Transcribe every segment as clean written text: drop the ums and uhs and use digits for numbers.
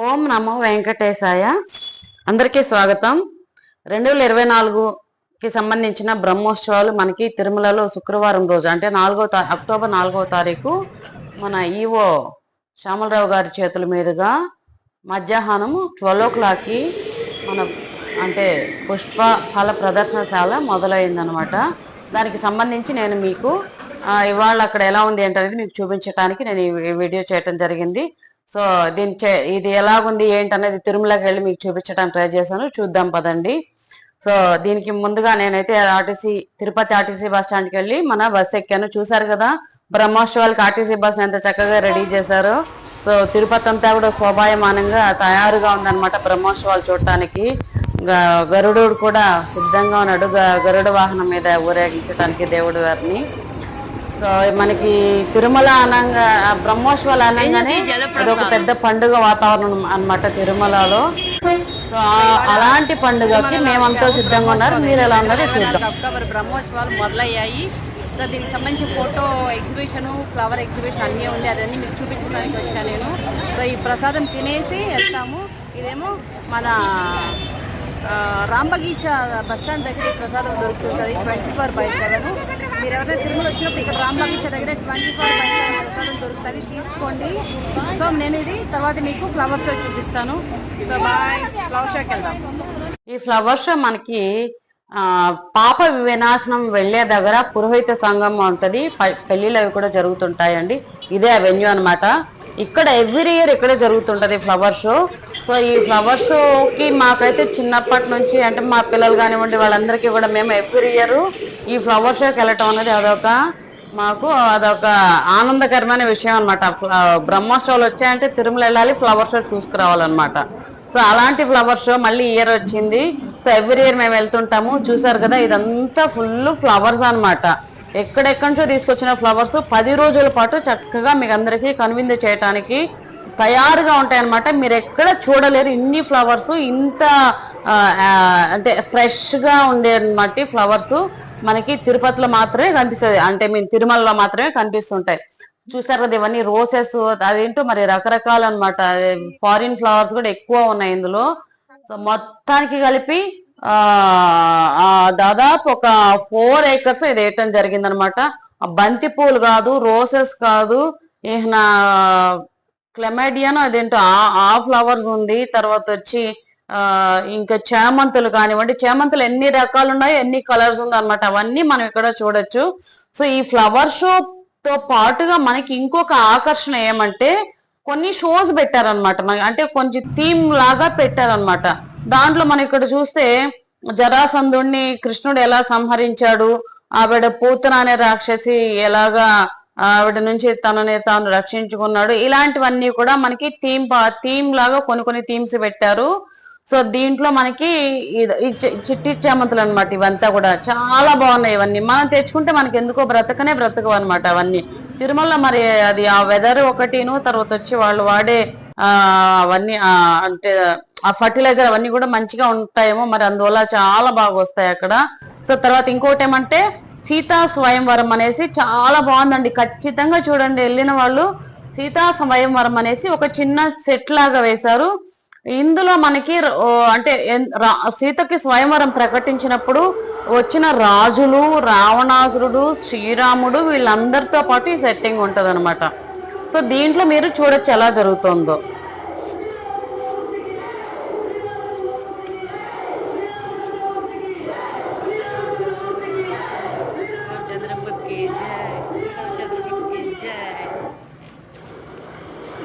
ఓం నమో వెంకటేశాయ. అందరికీ స్వాగతం. 2024కి సంబంధించిన బ్రహ్మోత్సవాలు మనకి తిరుమలలో శుక్రవారం రోజు అంటే అక్టోబర్ 4వ తారీఖు మన ఈవో శ్యామలరావు గారి చేతుల మీదుగా మధ్యాహ్నం 12 o'clockకి మన అంటే పుష్ప ఫల ప్రదర్శనశాల మొదలైందనమాట. దానికి సంబంధించి నేను మీకు ఇవాళ అక్కడ ఎలా ఉంది ఏంటనేది మీకు చూపించడానికి నేను ఈ వీడియో చేయటం జరిగింది. సో ఇది ఎలాగుంది ఏంటనేది తిరుమలకి వెళ్ళి మీకు చూపించడానికి ట్రై చేశాను. చూద్దాం పదండి. సో దీనికి ముందుగా నేనైతే తిరుపతి ఆర్టీసీ బస్ స్టాండ్కి వెళ్ళి మన బస్ ఎక్కాను. చూసారు కదా బ్రహ్మోత్సవాలకి ఆర్టీసీ బస్ ఎంత చక్కగా రెడీ చేశారో. సో తిరుపతి అంతా కూడా శోభాయమానంగా తయారుగా ఉందన్నమాట బ్రహ్మోత్సవాలు చూడటానికి. గరుడు కూడా సిద్ధంగా ఉన్నాడు గరుడ వాహనం మీద ఊరేగించడానికి దేవుడు వారిని. సో మనకి తిరుమల అనంగా బ్రహ్మోత్సవాలు అనగానే అదొక పెద్ద పండుగ వాతావరణం అన్నమాట తిరుమలలో. సో అలాంటి పండుగకి మేమంతా సిద్ధంగా ఉన్నారు. మీరు ఎలా ఉన్నారో చూద్దాం. అక్టోబర్ బ్రహ్మోత్సవాలు మొదలయ్యాయి. సో దీనికి సంబంధించి ఫోటో ఎగ్జిబిషన్, ఫ్లవర్ ఎగ్జిబిషన్ అన్నీ ఉంది. అదన్నీ మీకు చూపించడానికి వచ్చాను నేను. సో ఈ ప్రసాదం తినేసి వెళ్తాము. ఇదేమో మన రాంబగీచా బస్టాండ్ దగ్గర ఈ ప్రసాదం దొరుకుతుంది 24/7. మీరు ఎవరైనా తిరుమల వచ్చినప్పుడు ఇక్కడ రాంబగీచా దగ్గర 24/7 ప్రసాదం దొరుకుతుంది, తీసుకోండి. సో నేను ఇది తర్వాత మీకు ఫ్లవర్ షో చూపిస్తాను. సో బాయ్, ఫ్లవర్ షోకి వెళ్దాం. ఈ ఫ్లవర్ షో మనకి పాప వినాశనం వెళ్లే దగ్గర పురోహిత సంఘం ఉంటది. పెళ్లిళ్ళు అవి కూడా జరుగుతుంటాయండి. ఇదే వెన్యూ అనమాట. ఇక్కడ ఎవ్రీ ఇయర్ ఇక్కడే జరుగుతుంటది ఫ్లవర్ షో. సో ఈ ఫ్లవర్ షోకి మాకైతే చిన్నప్పటి నుంచి అంటే మా పిల్లలు కానివ్వండి వాళ్ళందరికీ కూడా మేము ఎవ్రీ ఇయర్ ఈ ఫ్లవర్ షోకి వెళ్ళటం అనేది అదొక ఆనందకరమైన విషయం అనమాట. బ్రహ్మోత్సవాలు వచ్చాయంటే తిరుమల వెళ్ళాలి, ఫ్లవర్ షో చూసుకురావాలన్నమాట. సో అలాంటి ఫ్లవర్ షో మళ్ళీ ఇయర్ వచ్చింది. సో ఎవ్రీ ఇయర్ మేము వెళ్తుంటాము. చూసారు కదా ఇదంతా ఫుల్ ఫ్లవర్స్ అనమాట. ఎక్కడెక్కడి నుంచో తీసుకొచ్చిన ఫ్లవర్స్ 10 రోజుల పాటు చక్కగా మీకు అందరికీ కనువిందు చేయటానికి తయారుగా ఉంటాయన్నమాట. మీరు ఎక్కడ చూడలేరు ఇన్ని ఫ్లవర్స్, ఇంత అంటే ఫ్రెష్గా ఉండేటువంటి ఫ్లవర్స్ మనకి తిరుపతిలో మాత్రమే కనిపిస్తుంది. అంటే మీ తిరుమలలో మాత్రమే కనిపిస్తుంటాయి. చూసారు కదా ఇవన్నీ రోసెస్, అదేంటో మరి రకరకాలు అనమాట. ఫారిన్ ఫ్లవర్స్ కూడా ఎక్కువ ఉన్నాయి ఇందులో. సో మొత్తానికి కలిపి దాదాపు ఒక 4 acres ఇది వేయటం జరిగిందనమాట. బంతి పూలు కాదు, రోసెస్ కాదు, ఏమైనా క్లెమాడియాను అదేంటో ఆ ఫ్లవర్స్ ఉంది. తర్వాత వచ్చి ఇంకా చేమంతులు కానివ్వండి, చేమంతులు ఎన్ని రకాలు ఉన్నాయో ఎన్ని కలర్స్ ఉందో అనమాట. అవన్నీ మనం ఇక్కడ చూడొచ్చు. సో ఈ ఫ్లవర్ షో తో పాటుగా మనకి ఇంకొక ఆకర్షణ ఏమంటే కొన్ని షోస్ పెట్టారనమాట. అంటే కొంచెం థీమ్ లాగా పెట్టారనమాట. దాంట్లో మనం ఇక్కడ చూస్తే జరాసంధుడిని కృష్ణుడు ఎలా సంహరించాడు, ఆవిడ పూతన అనే రాక్షసి ఎలాగా ఆవిడ నుంచి తనని తాను రక్షించుకున్నాడు, ఇలాంటివన్నీ కూడా మనకి థీమ్ లాగా కొన్ని థీమ్స్ పెట్టారు. సో దీంట్లో మనకి చిట్టి చామంతులు అనమాట. ఇవంతా కూడా చాలా బాగున్నాయి. ఇవన్నీ మనం తెచ్చుకుంటే మనకి ఎందుకో బ్రతకవు అనమాట. అవన్నీ తిరుమల మరి అది ఆ వెదర్ ఒకటిను, తర్వాత వచ్చి వాళ్ళు వాడే అవన్నీ అంటే ఆ ఫర్టిలైజర్ అవన్నీ కూడా మంచిగా ఉంటాయేమో మరి, అందువల్ల చాలా బాగా వస్తాయి అక్కడ. సో తర్వాత ఇంకోటి ఏమంటే సీతా స్వయంవరం అనేసి చాలా బాగుందండి. ఖచ్చితంగా చూడండి వెళ్ళిన వాళ్ళు. సీతా స్వయంవరం అనేసి ఒక చిన్న సెట్ లాగా వేశారు. ఇందులో మనకి అంటే సీతకి స్వయంవరం ప్రకటించినప్పుడు వచ్చిన రాజులు, రావణాసురుడు, శ్రీరాముడు వీళ్ళందరితో పాటు ఈ సెట్టింగ్ ఉంటది అనమాట. సో దీంట్లో మీరు చూడొచ్చు ఎలా జరుగుతుందో.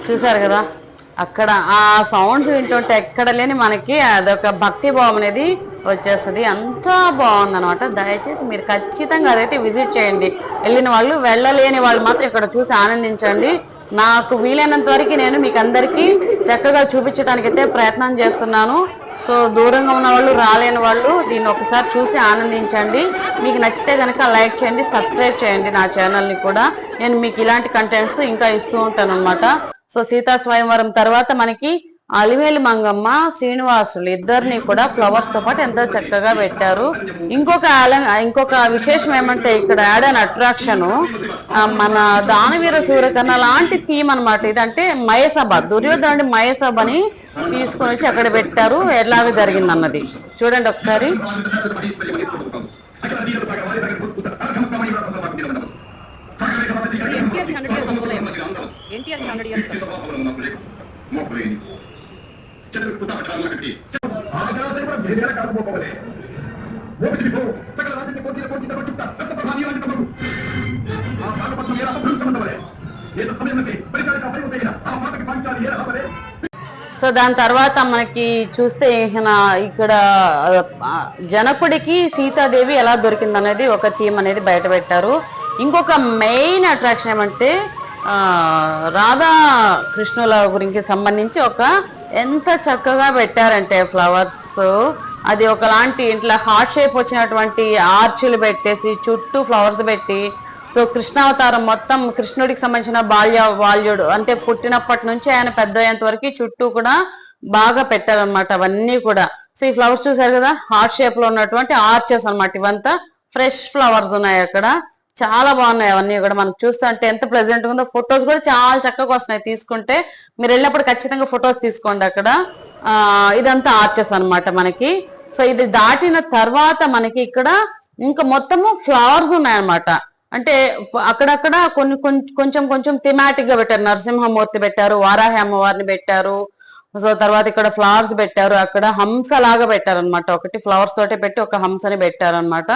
చూసారు కదా అక్కడ ఆ సౌండ్స్ వింటుంటే ఎక్కడ లేని మనకి అదొక భక్తి భావం అనేది వచ్చేస్తుంది. అంతా బాగుంది అనమాట. దయచేసి మీరు ఖచ్చితంగా అదైతే విజిట్ చేయండి. వెళ్ళిన వాళ్ళు, వెళ్ళలేని వాళ్ళు మాత్రం ఇక్కడ చూసి ఆనందించండి. నాకు వీలైనంత వరకు నేను మీకు అందరికీ చక్కగా చూపించడానికి అయితే ప్రయత్నం చేస్తున్నాను. సో దూరంగా ఉన్న వాళ్ళు, రాలేని వాళ్ళు దీన్ని ఒకసారి చూసి ఆనందించండి. మీకు నచ్చితే కనుక లైక్ చేయండి, సబ్స్క్రైబ్ చేయండి నా ఛానల్ని కూడా. నేను మీకు ఇలాంటి కంటెంట్స్ ఇంకా ఇస్తూ ఉంటాను అనమాట. సో సీతా స్వయంవరం తర్వాత మనకి అలివేలి మంగమ్మ, శ్రీనివాసులు ఇద్దరిని కూడా ఫ్లవర్స్ తో పాటు ఎంతో చక్కగా పెట్టారు. ఇంకొక విశేషం ఏమంటే ఇక్కడ యాడ్ అయిన అట్రాక్షన్ మన దానవీర సూర్యకర్ణ లాంటి థీమ్ అనమాట. ఇదంటే మయసభ, దుర్యోధనుడి మయసభని తీసుకొని వచ్చి అక్కడ పెట్టారు. ఎలాగ జరిగింది అన్నది చూడండి ఒకసారి. సో దాని తర్వాత మనకి చూస్తే ఇక్కడ జనకుడికి సీతాదేవి ఎలా దొరికింది అనేది ఒక థీమ్ అనేది బయట పెట్టారు. ఇంకొక మెయిన్ అట్రాక్షన్ ఏమంటే రాధా కృష్ణుల గురించి సంబంధించి ఎంత చక్కగా పెట్టారంటే ఫ్లవర్స్, అది ఒకలాంటి ఇంట్లో హార్ట్ షేప్ వచ్చినటువంటి ఆర్చులు పెట్టేసి చుట్టూ ఫ్లవర్స్ పెట్టి, సో కృష్ణావతారం మొత్తం కృష్ణుడికి సంబంధించిన బాల్యుడు అంటే పుట్టినప్పటి నుంచి ఆయన పెద్ద అయ్యేంత వరకు చుట్టూ కూడా బాగా పెట్టారనమాట అవన్నీ కూడా. సో ఈ ఫ్లవర్స్ చూసారు కదా, హార్ట్ షేప్ లో ఉన్నటువంటి ఆర్చెస్ అనమాట. ఇవంతా ఫ్రెష్ ఫ్లవర్స్ ఉన్నాయి అక్కడ, చాలా బాగున్నాయి అవన్నీ కూడా. మనకు చూస్తుంటే ఎంత ప్రెజెంట్ ఉందో. ఫొటోస్ కూడా చాలా చక్కగా వస్తున్నాయి తీసుకుంటే. మీరు వెళ్ళినప్పుడు ఖచ్చితంగా ఫొటోస్ తీసుకోండి అక్కడ. ఇదంతా ఆర్చెస్ అనమాట మనకి. సో ఇది దాటిన తర్వాత మనకి ఇక్కడ ఇంకా మొత్తము ఫ్లవర్స్ ఉన్నాయన్నమాట. అంటే అక్కడక్కడ కొంచెం థిమాటిక్ గా పెట్టారు. నరసింహమూర్తి పెట్టారు, వారాహి అమ్మవారిని పెట్టారు. సో తర్వాత ఇక్కడ ఫ్లవర్స్ పెట్టారు, అక్కడ హంస లాగా పెట్టారనమాట. ఒకటి ఫ్లవర్స్ తోటి పెట్టి ఒక హంసని పెట్టారనమాట.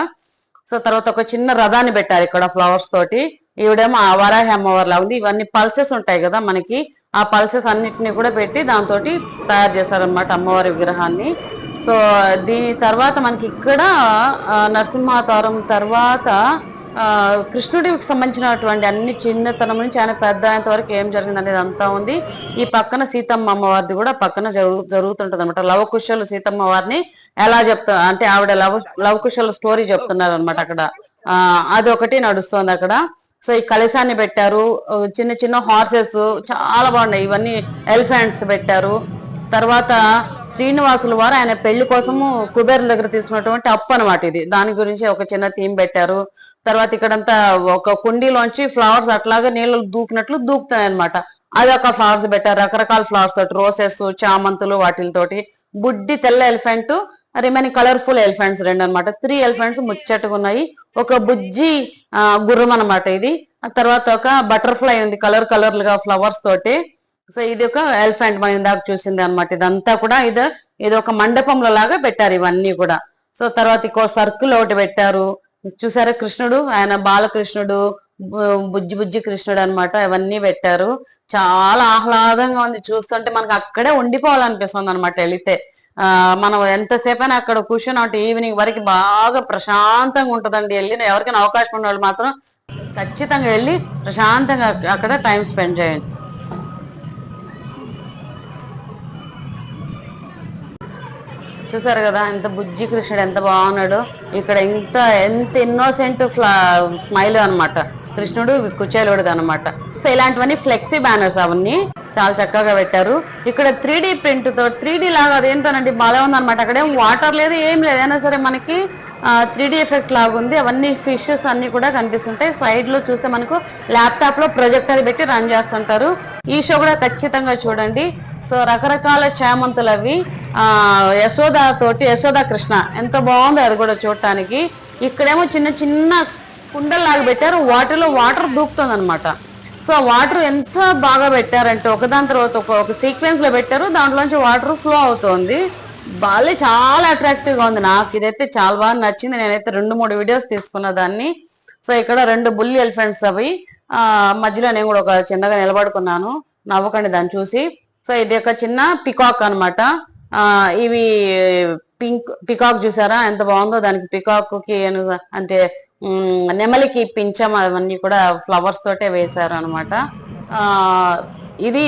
సో తర్వాత ఒక చిన్న రథాన్ని పెట్టారు ఇక్కడ ఫ్లవర్స్ తోటి. ఈవిడేమో ఆ వారాహి అమ్మవారి లా ఉంది. ఇవన్నీ పల్సెస్ ఉంటాయి కదా మనకి, ఆ పల్సెస్ అన్నిటిని కూడా పెట్టి దాంతో తయారు చేశారనమాట అమ్మవారి విగ్రహాన్ని. సో దీని తర్వాత మనకి ఇక్కడ నరసింహావతారం తర్వాత కృష్ణుడికి సంబంధించినటువంటి అన్ని చిన్నతనం నుంచి ఆయన పెద్ద అయ్యేంత వరకు ఏం జరిగింది అనేది అంతా ఉంది. ఈ పక్కన సీతమ్మ అమ్మవారిది కూడా పక్కన జరుగుతుంటది అనమాట. లవకుశలు సీతమ్మ వారిని ఎలా చెప్తా అంటే ఆవిడ లవకుశల స్టోరీ చెప్తున్నారు అనమాట అక్కడ. అది ఒకటి నడుస్తుంది అక్కడ. సో ఈ కలశాన్ని పెట్టారు, చిన్న హార్సెస్ చాలా బాగున్నాయి. ఇవన్నీ ఎలిఫెంట్స్ పెట్టారు. తర్వాత శ్రీనివాసుల వారు ఆయన పెళ్లి కోసము కుబేరుల దగ్గర తీసుకున్నటువంటి అప్పు అనమాట ఇది. దాని గురించి ఒక చిన్న థీమ్ పెట్టారు. తర్వాత ఇక్కడంతా ఒక కుండీలోంచి ఫ్లవర్స్ అట్లాగా నీళ్ళు దూకినట్లు దూకుతాయి అనమాట. అది ఒక ఫ్లవర్స్ పెట్టారు, రకరకాల ఫ్లవర్స్ తోటి, రోసెస్, చామంతులు వాటితోటి. బుడ్డి తెల్ల ఎలిఫెంట్, రిమైనింగ్ కలర్ఫుల్ ఎలిఫెంట్స్ 2 అనమాట. 3 ఎలిఫెంట్స్ ముచ్చటగా ఉన్నాయి. ఒక బుజ్జి గుర్రం అనమాట ఇది. తర్వాత ఒక బటర్ఫ్లై ఉంది కలర్ గా ఫ్లవర్స్ తోటి. సో ఇది ఒక ఎలిఫెంట్ మనం ఇందాక చూసింది అనమాట. ఇదంతా కూడా ఇది ఒక మండపంలో లాగా పెట్టారు ఇవన్నీ కూడా. సో తర్వాత ఇంకో సర్కిల్ ఒకటి పెట్టారు. చూసారా కృష్ణుడు, ఆయన బాలకృష్ణుడు, బుజ్జి కృష్ణుడు అనమాట. ఇవన్నీ పెట్టారు. చాలా ఆహ్లాదంగా ఉంది చూస్తుంటే. మనకు అక్కడే ఉండిపోవాలనిపిస్తుంది అనమాట వెళితే. మనం ఎంతసేపు అయినా అక్కడ కూర్చొని అంటే ఈవినింగ్ వరకు బాగా ప్రశాంతంగా ఉంటుందండి. ఎవరికైనా అవకాశం ఉన్న వాళ్ళు మాత్రం ఖచ్చితంగా వెళ్ళి ప్రశాంతంగా అక్కడ టైం స్పెండ్ చేయండి. చూసారు కదా ఎంత బుజ్జి కృష్ణుడు ఎంత బాగున్నాడు. ఇక్కడ ఎంత ఇన్నోసెంట్ స్మైల్ అనమాట కృష్ణుడు, కుచేలుడు అనమాట. సో ఇలాంటివన్నీ ఫ్లెక్సీ బ్యానర్స్ అవన్నీ చాలా చక్కగా పెట్టారు. ఇక్కడ 3D ప్రింట్ తో 3D లాగా అదేంటోనండి బాగా ఉంది అనమాట. అక్కడేం వాటర్ లేదు ఏం లేదు, అయినా సరే మనకి 3D ఎఫెక్ట్ లాగా ఉంది. అవన్నీ ఫిషెస్ అన్ని కూడా కనిపిస్తుంటాయి. సైడ్ లో చూస్తే మనకు ల్యాప్టాప్ లో ప్రొజెక్టర్ పెట్టి రన్ చేస్తుంటారు. ఈ షో కూడా ఖచ్చితంగా చూడండి. సో రకరకాల చామంతులు అవి యశోద కృష్ణ ఎంత బాగుంది అది కూడా చూడటానికి. ఇక్కడేమో చిన్న కుండల్లాగా పెట్టారు, వాటిలో వాటర్ దూకుతుంది అనమాట. సో వాటర్ ఎంత బాగా పెట్టారంటే ఒకదాని తర్వాత ఒక సీక్వెన్స్ లో పెట్టారు, దాంట్లోంచి వాటర్ ఫ్లో అవుతుంది. చాలా అట్రాక్టివ్ గా ఉంది. నాకు ఇదైతే చాలా బాగా నచ్చింది. నేనైతే 2-3 వీడియోస్ తీసుకున్న దాన్ని. సో ఇక్కడ 2 బుల్లి ఎలిఫెంట్స్ అవి, మధ్యలో నేను కూడా ఒక చిన్నగా నిలబడుకున్నాను, నవ్వకండి దాన్ని చూసి. సో ఇది ఒక చిన్న పికాక్ అనమాట. ఇవి పికాక్ చూసారా ఎంత బాగుందో. దానికి పికాక్ కి అంటే నెమలికి పించం అవన్నీ కూడా ఫ్లవర్స్ తోటే వేశారు అనమాట. ఇది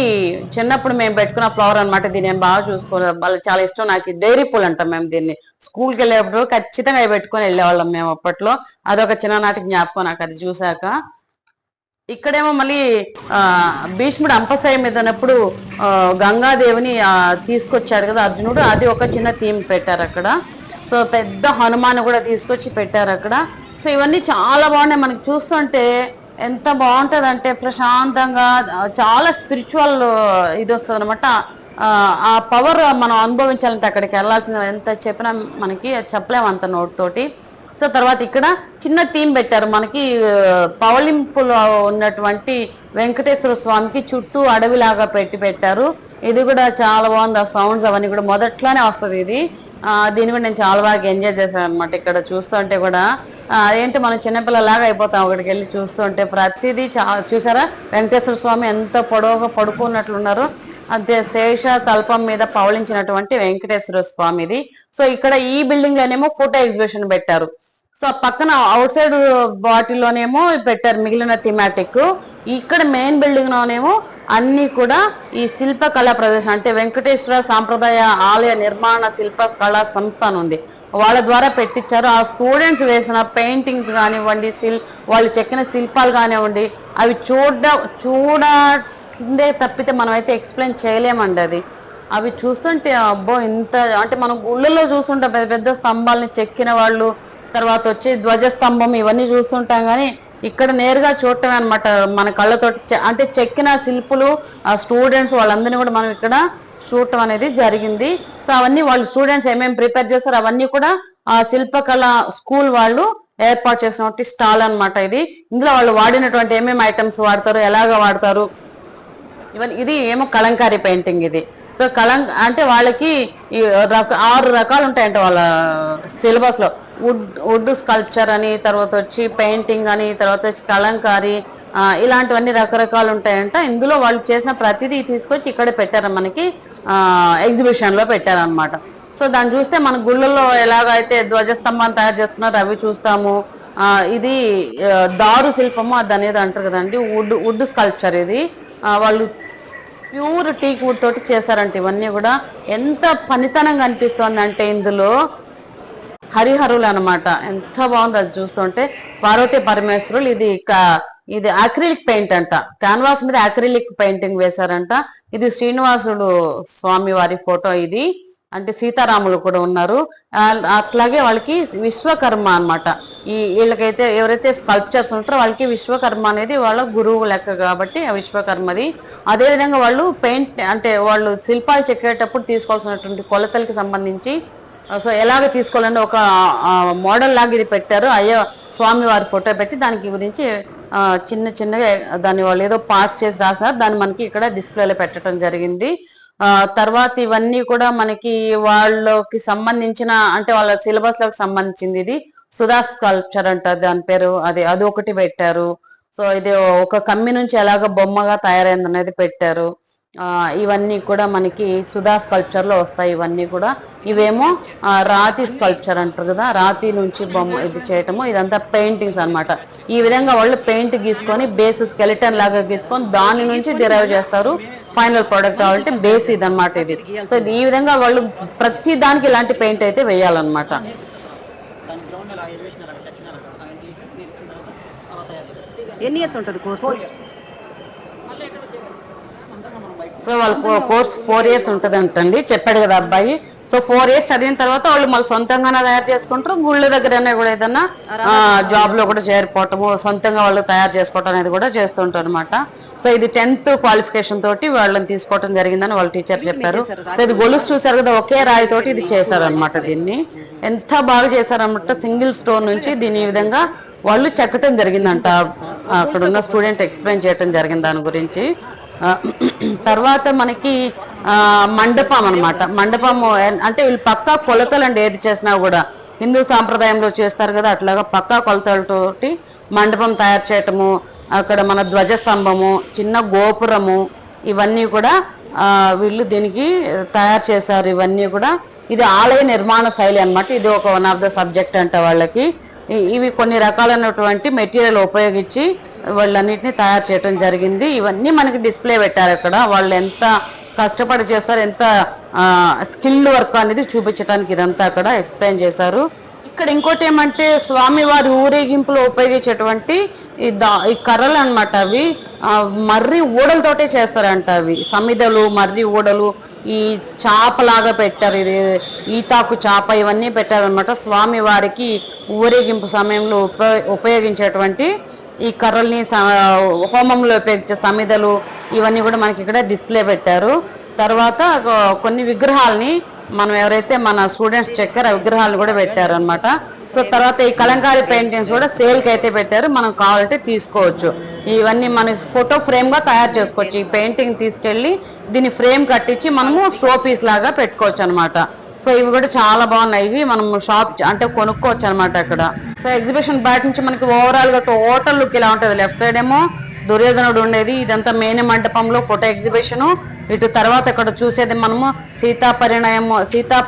చిన్నప్పుడు మేము పెట్టుకున్న ఫ్లవర్ అనమాట. దీన్ని నేను బాగా చూసుకోవాలి, వాళ్ళు చాలా ఇష్టం నాకు. డైరీ పూల్ అంటాం మేము దీన్ని. స్కూల్కి వెళ్ళేటప్పుడు ఖచ్చితంగా అవి పెట్టుకొని వెళ్ళేవాళ్ళం మేము అప్పట్లో. అదొక చిన్ననాటి జ్ఞాపకం నాకు అది చూసాక. ఇక్కడేమో మళ్ళీ భీష్ముడు అంపశయ్య మీద ఉన్నప్పుడు గంగాదేవిని తీసుకొచ్చాడు కదా అర్జునుడు, అది ఒక చిన్న థీమ్ పెట్టారు అక్కడ. సో పెద్ద హనుమాన్ కూడా తీసుకొచ్చి పెట్టారు అక్కడ. సో ఇవన్నీ చాలా బాగున్నాయి. మనకి చూస్తుంటే ఎంత బాగుంటది అంటే ప్రశాంతంగా, చాలా స్పిరిచువల్ ఇది వస్తుంది అనమాట. ఆ పవర్ మనం అనుభవించాలంటే అక్కడికి వెళ్ళాల్సిన ఎంత చెప్పినా మనకి అది చెప్పలేము అంత నోట్ తోటి. సో తర్వాత ఇక్కడ చిన్న థీమ్ పెట్టారు మనకి, పవళింపులో ఉన్నటువంటి వెంకటేశ్వర స్వామికి చుట్టూ అడవిలాగా పెట్టారు. ఇది కూడా చాలా బాగుంది. ఆ సౌండ్స్ అవన్నీ కూడా మొదట్లోనే వస్తుంది ఇది. దీన్ని కూడా నేను చాలా బాగా ఎంజాయ్ చేశాను అనమాట. ఇక్కడ చూస్తుంటే కూడా ఏంటి మనం చిన్నపిల్లలాగా అయిపోతాం అక్కడికి వెళ్ళి చూస్తుంటే. ప్రతిదీ చూసారా వెంకటేశ్వర స్వామి ఎంత పొడవుగా పడుకున్నట్లున్నారు. అంతే శేష తల్పం మీద పవళించినటువంటి వెంకటేశ్వర స్వామి ఇది. సో ఇక్కడ ఈ బిల్డింగ్ లోనేమో ఫోటో ఎగ్జిబిషన్ పెట్టారు. సో పక్కన అవుట్ సైడ్ వాటిలోనేమో పెట్టారు మిగిలిన థీమాటిక్. ఇక్కడ మెయిన్ బిల్డింగ్ లోనేమో అన్ని కూడా ఈ శిల్ప కళా ప్రదర్శన, అంటే వెంకటేశ్వర సాంప్రదాయ ఆలయ నిర్మాణ శిల్ప కళా సంస్థ ఉంది, వాళ్ళ ద్వారా పెట్టించారు. ఆ స్టూడెంట్స్ వేసిన పెయింటింగ్స్ కానివ్వండి, వాళ్ళు చెక్కిన శిల్పాలు కానివ్వండి, అవి చూడే తప్పితే మనం అయితే ఎక్స్ప్లెయిన్ చేయలేమండి అది. అవి చూస్తుంటే అబ్బో ఇంత, అంటే మనం గుళ్ళల్లో చూస్తుంటాం పెద్ద పెద్ద స్తంభాలని చెక్కిన వాళ్ళు, తర్వాత వచ్చి ధ్వజస్తంభం ఇవన్నీ చూస్తుంటాం, కానీ ఇక్కడ నేరుగా చూడటమే అనమాట మన కళ్ళతోటి. అంటే చెక్కిన శిల్పులు, ఆ స్టూడెంట్స్ వాళ్ళందరినీ కూడా మనం ఇక్కడ చూడటం అనేది జరిగింది. సో అవన్నీ వాళ్ళు స్టూడెంట్స్ ఏమేమి ప్రిపేర్ చేస్తారు అవన్నీ కూడా ఆ శిల్పకళ స్కూల్ వాళ్ళు ఏర్పాటు చేసినటువంటి స్టాల్ అనమాట ఇది. ఇందులో వాళ్ళు వాడినటువంటి ఏమేమి ఐటమ్స్ వాడతారు, ఎలాగ వాడతారు ఇవన్నీ. ఇది ఏమో కలంకారీ పెయింటింగ్ ఇది. సో అంటే వాళ్ళకి 6 రకాలు ఉంటాయంట వాళ్ళ సిలబస్ లో. వుడ్ స్కల్ప్చర్ అని, తర్వాత వచ్చి పెయింటింగ్ అని, తర్వాత వచ్చి కలంకారీ, ఇలాంటివన్నీ రకరకాలు ఉంటాయంట. ఇందులో వాళ్ళు చేసిన ప్రతిదీ తీసుకొచ్చి ఇక్కడ పెట్టారు, మనకి ఎగ్జిబిషన్ లో పెట్టారనమాట. సో దాన్ని చూస్తే మన గుళ్ళల్లో ఎలాగైతే ధ్వజస్తంభాన్ని తయారు చేస్తున్నారు అవి చూస్తాము. ఇది దారు శిల్పము అది అనేది అంటారు కదండి, వుడ్ స్కల్ప్చర్ ఇది. వాళ్ళు ప్యూర్ టీక్ వుడ్ తోటి చేశారంట ఇవన్నీ కూడా. ఎంత పనితనంగా అనిపిస్తుంది అంటే ఇందులో హరిహరులు అనమాట, ఎంత బాగుంది అది చూస్తుంటే. పార్వతీ పరమేశ్వరులు. ఇది అక్రిలిక్ పెయింట్ అంట, క్యాన్వాస్ మీద అక్రిలిక్ పెయింటింగ్ వేశారంట. ఇది శ్రీనివాసుడు స్వామి వారి ఫోటో ఇది, అంటే సీతారాములు కూడా ఉన్నారు. అట్లాగే వాళ్ళకి విశ్వకర్మ అనమాట. వీళ్ళకైతే ఎవరైతే స్కల్ప్చర్స్ ఉంటారో వాళ్ళకి విశ్వకర్మ అనేది వాళ్ళ గురువు లెక్క కాబట్టి ఆ విశ్వకర్మది. అదేవిధంగా వాళ్ళు అంటే వాళ్ళు శిల్పాలు చెక్కేటప్పుడు తీసుకోవాల్సినటువంటి కొలతలకి సంబంధించి సో ఎలాగ తీసుకోవాలని ఒక మోడల్ లాగా ఇది పెట్టారు. అయ్యో స్వామి వారి ఫోటో పెట్టి దానికి గురించి చిన్నగా దాన్ని వాళ్ళు ఏదో పార్ట్స్ చేసి రాసారు, దాన్ని మనకి ఇక్కడ డిస్ప్లేలో పెట్టడం జరిగింది. తర్వాత ఇవన్నీ కూడా మనకి వాళ్ళకి సంబంధించిన, అంటే వాళ్ళ సిలబస్ లోకి సంబంధించింది. ఇది సుధా స్కల్ప్చర్ అంట దాని పేరు, అది ఒకటి పెట్టారు. సో ఇది ఒక కమ్మి నుంచి ఎలాగ బొమ్మగా తయారైంది అనేది పెట్టారు. ఇవన్నీ కూడా మనకి సుధా స్కల్ప్చర్ లో వస్తాయి ఇవన్నీ కూడా. ఇవేమో రాతి స్కల్ప్చర్ అంటారు కదా, రాతి నుంచి బొమ్మ ఇది చేయటము. ఇదంతా పెయింటింగ్స్ అన్నమాట. ఈ విధంగా వాళ్ళు పెయింట్ గీసుకొని బేస్ స్కెలిటన్ లాగా గీసుకొని దాని నుంచి డిరైవ్ చేస్తారు ఫైనల్ ప్రోడక్ట్ కావాలంటే బేస్ ఇది అనమాట ఇది. సో ఈ విధంగా వాళ్ళు ప్రతి దానికి ఇలాంటి పెయింట్ అయితే వేయాలన్నమాట. ఎన్ని ఇయర్స్ ఉంటుంది కోర్స్? సో వాళ్ళ కోర్స్ 4 years ఉంటుంది అంటండి, చెప్పాడు కదా అబ్బాయి. సో 4 years చదివిన తర్వాత వాళ్ళు మళ్ళీ సొంతంగానే తయారు చేసుకుంటారు. గుళ్ళ దగ్గరనే కూడా ఏదన్నా జాబ్ లో కూడా చేరిపోవటము, సొంతంగా వాళ్ళు తయారు చేసుకోవటం అనేది కూడా చేస్తుంటారు అనమాట. సో ఇది 10th క్వాలిఫికేషన్ తోటి వాళ్ళని తీసుకోవడం జరిగిందని వాళ్ళ టీచర్ చెప్పారు. సో ఇది గొలుసు చూసారు కదా, ఒకే రాయి తోటి ఇది చేశారనమాట. దీన్ని ఎంత బాగా చేశారనమాట. సింగిల్ స్టోన్ నుంచి దీని ఈ విధంగా వాళ్ళు చెక్కటం జరిగిందంట. అక్కడ ఉన్న స్టూడెంట్ ఎక్స్ప్లెయిన్ చేయటం జరిగింది దాని గురించి. తర్వాత మనకి మండపం అనమాట. మండపము అంటే వీళ్ళు పక్కా కొలతలు అండి, ఏది చేసినా కూడా హిందూ సాంప్రదాయంలో చేస్తారు కదా అట్లాగా పక్కా కొలతలతోటి మండపం తయారు చేయటము. అక్కడ మన ధ్వజస్తంభము, చిన్న గోపురము, ఇవన్నీ కూడా వీళ్ళు దీనికి తయారు చేశారు. ఇవన్నీ కూడా ఇది ఆలయ నిర్మాణ శైలి అనమాట. ఇది ఒక వన్ ఆఫ్ ద సబ్జెక్ట్ అంట వాళ్ళకి. ఇవి కొన్ని రకాలైనటువంటి మెటీరియల్ ఉపయోగించి వాళ్ళన్నిటిని తయారు చేయడం జరిగింది. ఇవన్నీ మనకి డిస్ప్లే పెట్టారు అక్కడ. వాళ్ళు ఎంత కష్టపడి చేస్తారు, ఎంత స్కిల్ వర్క్ అనేది చూపించడానికి ఇదంతా అక్కడ ఎక్స్ప్లెయిన్ చేశారు. ఇక్కడ ఇంకోటి ఏమంటే స్వామివారి ఊరేగింపులో ఉపయోగించేటువంటి ఈ కర్రలు అనమాట. అవి మర్రి ఊడలతోటే చేస్తారంట. అవి సమిదలు, మర్రి ఊడలు, ఈ చాపలాగా పెట్టారు. ఇది ఈతాకు చాప ఇవన్నీ పెట్టారనమాట. స్వామి వారికి ఊరేగింపు సమయంలో ఉపయోగించేటువంటి ఈ కర్రల్ని, హోమంలో ఉపయోగించే సమిదలు ఇవన్నీ కూడా మనకి ఇక్కడ డిస్ప్లే పెట్టారు. తర్వాత కొన్ని విగ్రహాలని మనం ఎవరైతే మన స్టూడెంట్స్ చెక్కారో ఆ విగ్రహాలను కూడా పెట్టారు అనమాట. సో తర్వాత ఈ కలంకారీ పెయింటింగ్స్ కూడా సేల్ కి అయితే పెట్టారు, మనం కావాలంటే తీసుకోవచ్చు. ఇవన్నీ మనకి ఫోటో ఫ్రేమ్ గా తయారు చేసుకోవచ్చు. ఈ పెయింటింగ్ తీసుకెళ్లి దీన్ని ఫ్రేమ్ కట్టించి మనము షో పీస్ లాగా పెట్టుకోవచ్చు అనమాట. సో ఇవి కూడా చాలా బాగున్నాయి. ఇవి మనం షాప్ అంటే కొనుక్కోవచ్చు అనమాట అక్కడ. సో ఎగ్జిబిషన్ బయట నుంచి మనకి ఓవరాల్ గా హోటల్ లుక్ ఇలా ఉంటది. లెఫ్ట్ సైడ్ ఏమో దుర్యోధనుడు ఉండేది, ఇదంతా మేని మండపంలో ఫోటో ఎగ్జిబిషన్. ఇటు తర్వాత ఇక్కడ చూసేది మనము సీతా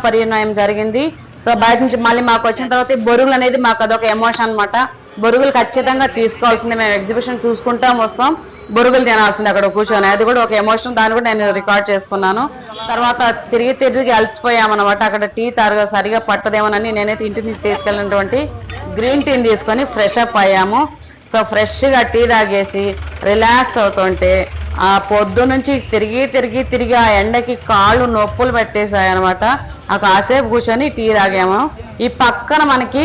పరిణయం జరిగింది. సో బయట నుంచి మళ్ళీ మాకు వచ్చిన తర్వాత బొరుగులు అనేది మాకు అదొక ఎమోషన్ అనమాట. బొరుగులు ఖచ్చితంగా తీసుకోవాల్సిందే. మేము ఎగ్జిబిషన్ చూసుకుంటాం వస్తాం, బొరుగులు తినాల్సింది అక్కడ కూర్చొని. అది కూడా ఒక ఎమోషన్, దాన్ని కూడా నేను రికార్డ్ చేసుకున్నాను. తర్వాత తిరిగి అలసిపోయామన్నమాట. అక్కడ టీ సరిగా పట్టదేమోనని నేనైతే ఇంటి నుంచి తీసుకెళ్ళినటువంటి గ్రీన్ టీని తీసుకొని ఫ్రెష్ అప్ అయ్యాము. సో ఫ్రెష్గా టీ తాగేసి రిలాక్స్ అవుతుంటే ఆ పొద్దు నుంచి తిరిగి ఆ ఎండకి కాళ్ళు నొప్పులు పెట్టేశాయి అనమాట. ఆ కాసేపు కూర్చొని టీ తాగాము. ఈ పక్కన మనకి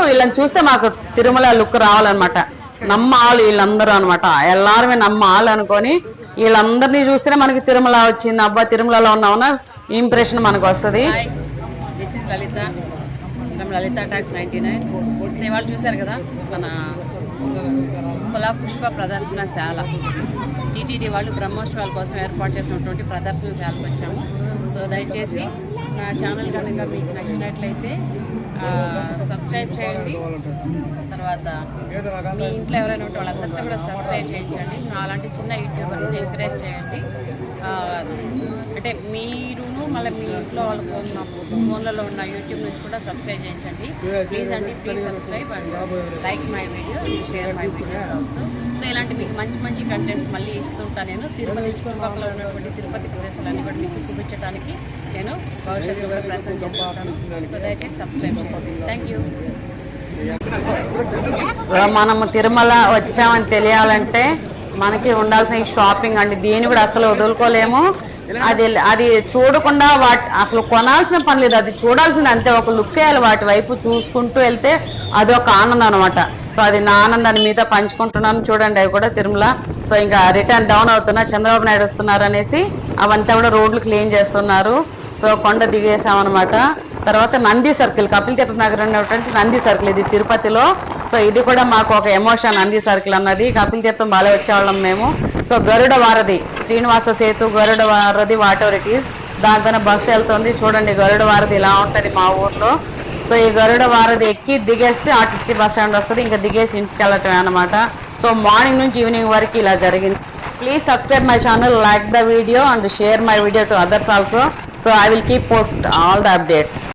వీళ్ళని చూస్తే మాకు తిరుమల లుక్ రావాలన్నమాట. నమ్మాలు వీళ్ళందరూ అనమాట, ఎల్లారమే నమ్మాలు అనుకొని వీళ్ళందరినీ చూస్తేనే మనకి తిరుమల వచ్చింది, అబ్బా తిరుమలలో ఉన్నామన్న ఇంప్రెషన్ మనకు వస్తుంది. లలిత టాక్స్ 99. సో ఇవాళ చూశారు కదా మన పుష్ప ప్రదర్శనశాల టీటీడీ వాళ్ళు బ్రహ్మోత్సవాల కోసం ఏర్పాటు చేసినటువంటి ప్రదర్శనశాలకు వచ్చాము. సో దయచేసి నా ఛానల్ కనుక మీకు నచ్చినట్లయితే సబ్స్క్రైబ్ చేయండి. తర్వాత మీ ఇంట్లో ఎవరైనా ఉంటే వాళ్ళందరితో కూడా సబ్స్క్రైబ్ చేయించండి. అలాంటి చిన్న యూట్యూబర్స్ని ఎంకరేజ్ చేయండి. అంటే మీరును మళ్ళీ మీ ఇంట్లో వాళ్ళకు ఉన్న ఫోన్లలో ఉన్న యూట్యూబ్ నుంచి కూడా సబ్స్క్రైబ్ చేయించండి. ప్లీజ్ అండి, please subscribe and like my video and share my videos also. So ఇలాంటి మీకు మంచి కంటెంట్స్ మళ్ళీ ఇస్తుంటాను నేను. తిరుపతి చుట్టుపక్కల ఉన్నటువంటి తిరుపతి ప్రదేశాలన్నీ కూడా మీకు చూపించడానికి నేను భవిష్యత్తులో కూడా ప్రయత్నం చేస్తుంటాను. సో దయచేసి సబ్స్క్రైబ్ చేయండి. Thank you. మనము తిరుమల వచ్చామని తెలియాలంటే మనకి ఉండాల్సిన షాపింగ్ అండి. దీన్ని కూడా అసలు వదులుకోలేము. అది చూడకుండా అసలు కొనాల్సిన పని లేదు, అది చూడాల్సింది అంతే. ఒక లుక్ వేయాలి, వాటి వైపు చూసుకుంటూ వెళ్తే అదొక ఆనందం అనమాట. సో అది నా ఆనందాన్ని మీతో పంచుకుంటున్నాను. చూడండి అవి కూడా తిరుమల. సో ఇంకా రిటర్న్ డౌన్ అవుతున్నా, చంద్రబాబు నాయుడు వస్తున్నారు అనేసి అవంతా కూడా రోడ్లు క్లీన్ చేస్తున్నారు. సో కొండ దిగేసామన్నమాట. తర్వాత నంది సర్కిల్, కపిల్ తీర్థ నగర్ ఉన్నటువంటి నంది సర్కిల్ ఇది తిరుపతిలో. సో ఇది కూడా మాకు ఒక ఎమోషన్, నంది సర్కిల్ అన్నది. కపిల్ తీర్థం బాగా వచ్చేవాళ్ళం మేము. సో గరుడ వారధి, శ్రీనివాస సేతు, గరుడ వారధి, వాట్ ఎవర్ ఇట్ ఈస్, దానిపైన బస్సు వెళ్తుంది. చూడండి గరుడ వారధి ఇలా ఉంటుంది మా ఊర్లో. సో ఈ గరుడ వారధి ఎక్కి దిగేస్తే ఆర్టీసీ బస్ స్టాండ్ వస్తుంది, ఇంకా దిగేసి ఇంటికి వెళ్ళటమే అనమాట. సో మార్నింగ్ నుంచి ఈవినింగ్ వరకు ఇలా జరిగింది. Please subscribe my channel, like the video and share my video to others also. So I will keep post all the updates.